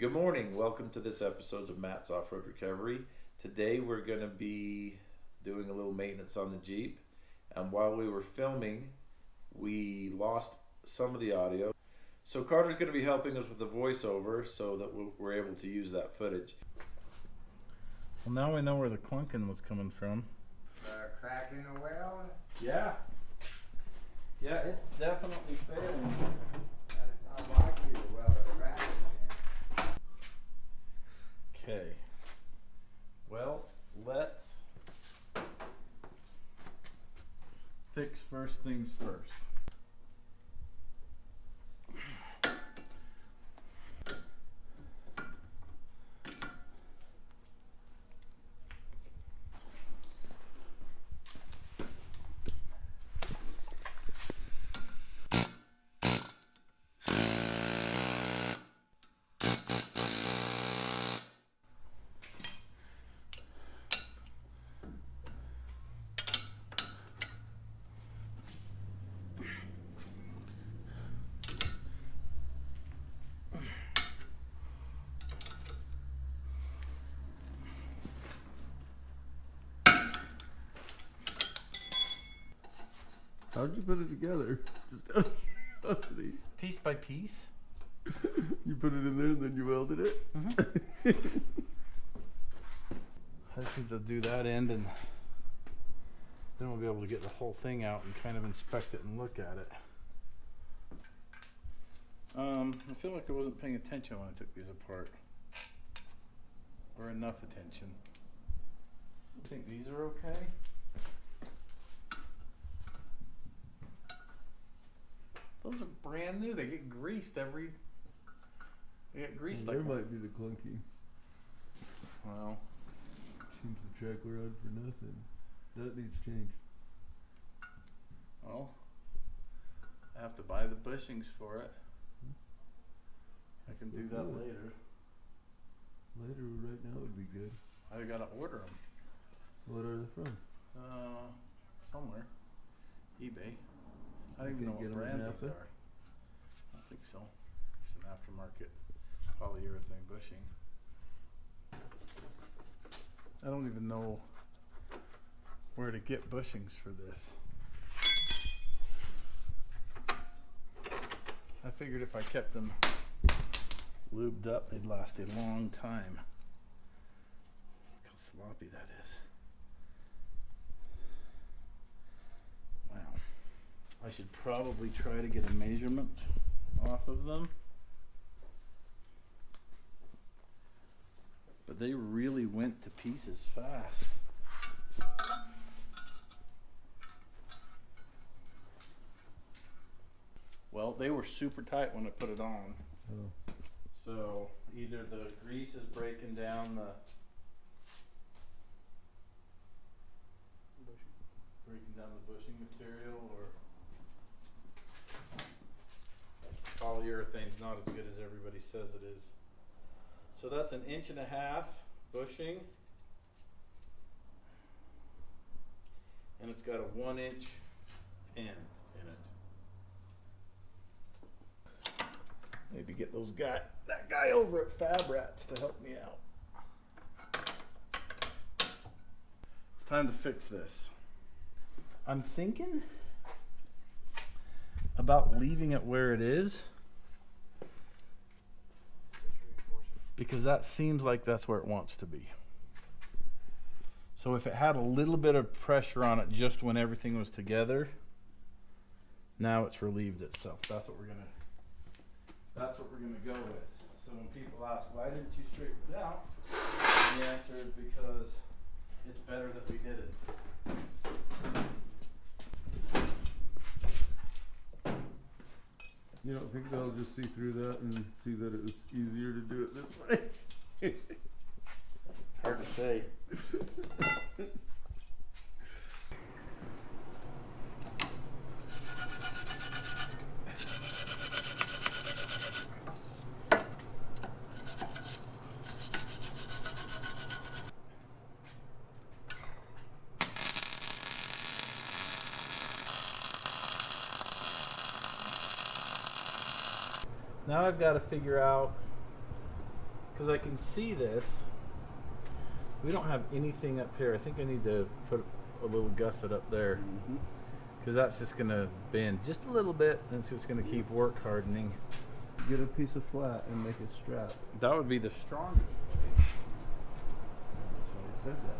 Good morning. Welcome to this episode of Matt's Off-Road Recovery. Today we're going to be doing a little maintenance on the Jeep. And while we were filming, we lost some of the audio. So Carter's going to be helping us with the voiceover so that we're able to use that footage. Well, now we know where the clunking was coming from. Cracking a weld? Yeah. Yeah, it's definitely failing. That's not likely to weld a crack in there. Okay. Well, let's fix first things first. How'd you put it together? Just out of curiosity. Piece by piece. You put it in there and then you welded it? I just need to do that end and then we'll be able to get the whole thing out and kind of inspect it and look at it. I feel like I wasn't paying attention when I took these apart. Or enough attention. I think these are okay. Those are brand new. They get greased every. They get greased Well, like. there might be the clunky. Well, Change the track rod for nothing. That needs changed. well, I have to buy the bushings for it. I can do that later. Later, right now would be good. I gotta order them. What are they from? Somewhere. eBay. I don't You even know can't get what 'em in brand these Napa? are. I don't think so. It's an aftermarket polyurethane bushing. I don't even know where to get bushings for this. I figured if I kept them lubed up, they'd last a long time. Look how sloppy that is. Wow. I should probably try to get a measurement off of them. But they really went to pieces fast. Well, they were super tight when I put it on. Oh. So either the grease is breaking down the bushing material, or polyurethane's not as good as everybody says it is. So that's 1.5 inches bushing, and it's got a 1-inch pin in it. Maybe get that guy over at Fabrats to help me out. It's time to fix this. I'm thinking about leaving it where it is, because that seems like that's where it wants to be. So if it had a little bit of pressure on it just when everything was together, now it's relieved itself. That's what we're gonna go with. So when people ask, why didn't you straighten it out? The answer is because it's better that we did it. You don't think they'll just see through that and see that it was easier to do it this way? Hard to say. Now I've got to figure out because I can see this. We don't have anything up here. I think I need to put a little gusset up there, because that's just going to bend just a little bit, and it's just going to keep work hardening. Get a piece of flat and make it strap. That would be the strongest way. That's why I said that.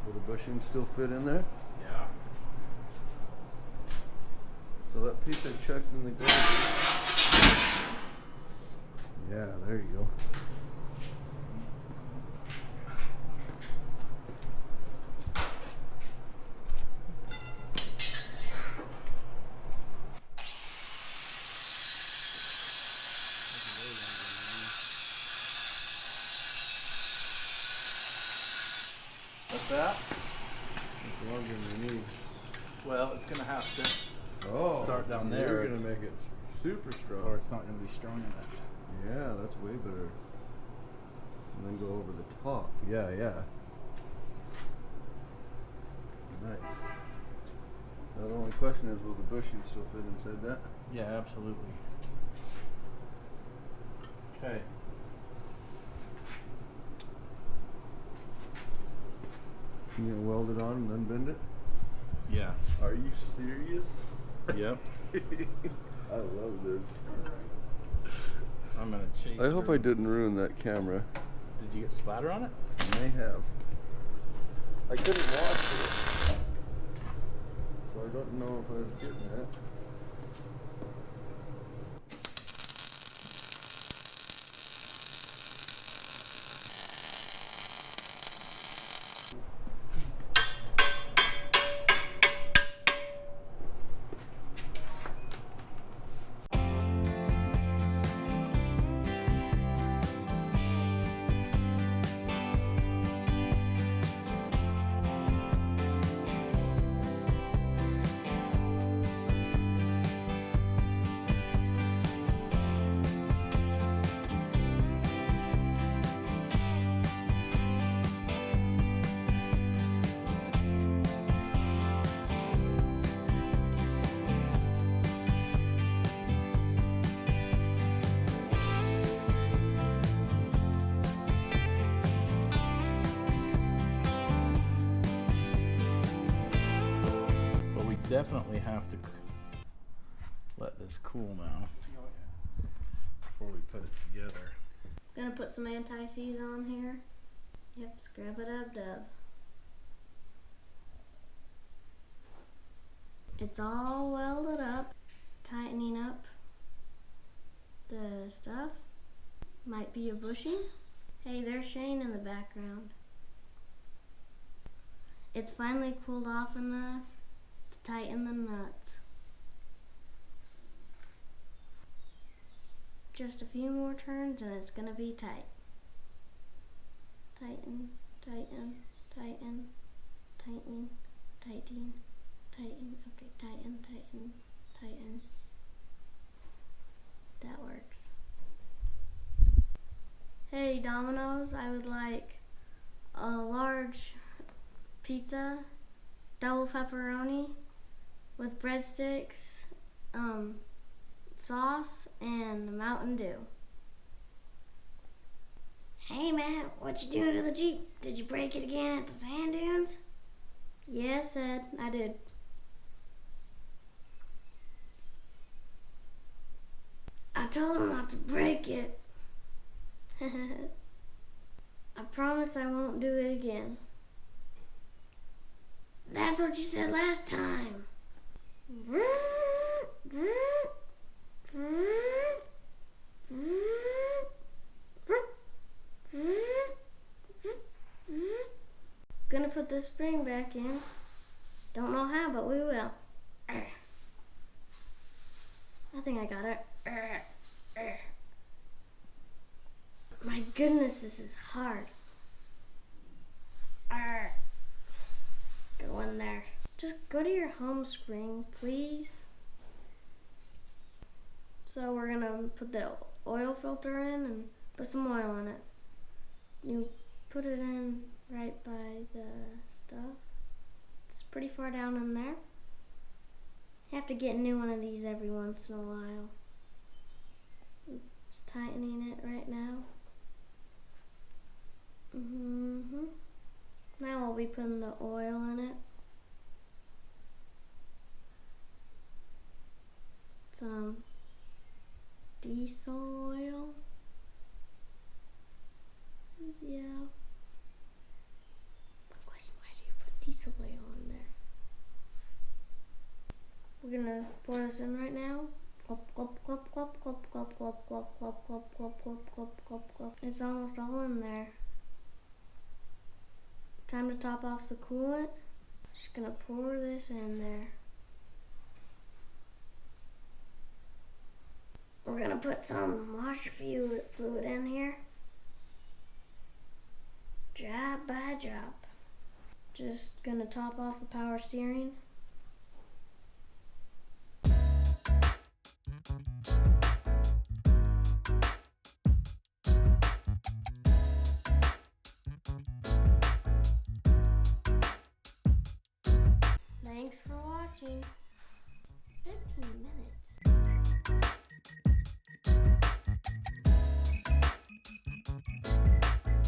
Will the bushing still fit in there? Yeah. So that piece I checked in the garage. Yeah, there you go. What's that? It's longer than you need. Well, it's going to have to Oh, start down you're there. gonna make it super strong. Or it's not going to be strong enough. Yeah, that's way better. And then go over the top. Yeah, yeah. Nice. Now the only question is, will the bushing still fit inside that? Yeah, absolutely. Okay. You gonna weld it on and then bend it? Yeah. Are you serious? Yep. I love this. I'm going to chase I hope her. I didn't ruin that camera. Did you get splatter on it? I may have. I couldn't watch it, so I don't know if I was getting it. Definitely have to let this cool now before we put it together. Gonna put some anti-seize on here. Yep, scrub it up, dub. It's all welded up, tightening up the stuff. Might be a bushing. Hey, there's Shane in the background. It's finally cooled off enough to tighten the nuts. Just a few more turns and it's gonna be tight. Tighten, tighten, tighten, tightening, tightening, tighten. Okay, tighten, tighten, tighten. That works. Hey Domino's, I would like a large pizza, double pepperoni with breadsticks, sauce, and Mountain Dew. Hey Matt, what you doing to the Jeep? Did you break it again at the sand dunes? Yes, Ed, I did. I told him not to break it. I promise I won't do it again. That's what you said last time. Gonna put the spring back in. Don't know how, but we will. I think I got it. My goodness, this is hard. Go in there. Just go to your home spring, please. So we're gonna put the oil filter in and put some oil in it. You put it in right by the stuff. It's pretty far down in there. You have to get a new one of these every once in a while. Just tightening it right now. Now I'll be putting the oil in it. Some diesel oil. Yeah. Question, why do you put diesel oil in there? We're gonna pour this in right now. Glop, glop, glop, glop, glop, glop, glop, glop, glop, glop, glop, glop, glop, glop, glop. It's almost all in there. Time to top off the coolant. Just gonna pour this in there. We're gonna put some washer fluid in here. Job by job. Just gonna top off the power steering. Thanks for watching. 15 minutes.